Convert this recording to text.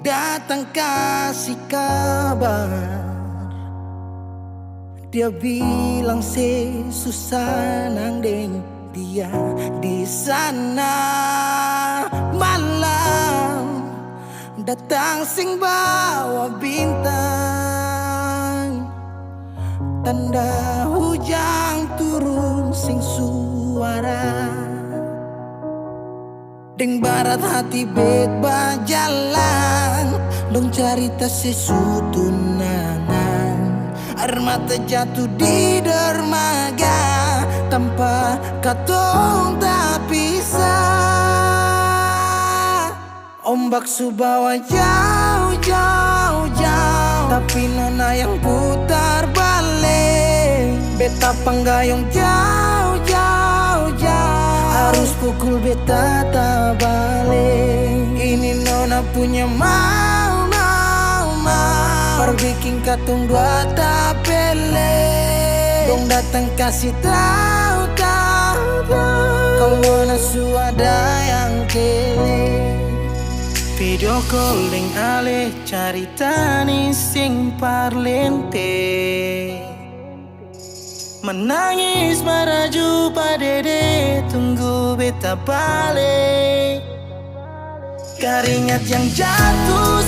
datang kasih kabar. Dia bilang susah nang deng dia di sana. Malam datang sing bawa bintang, tanda hujan turun sing suara. Deng barat hati bet bajalan, dong cerita sesutunangan. Air mata jatuh di dermaga, tanpa katong tak pisah. Ombak subawa jauh, jauh, jauh, tapi nona yang putar balik. Beta panggayong jauh, jauh, jauh, harus pukul beta tak balik. Ini nona punya mau, mau, mau, perbikin katong dua tak pele. Dong datang kasih tahu, tahu, tahu, kalau nona suada yang kele. Video calling ale carita ni sing parlente. Menangis meraju padede, tunggu beta balik. Keringat yang jatuh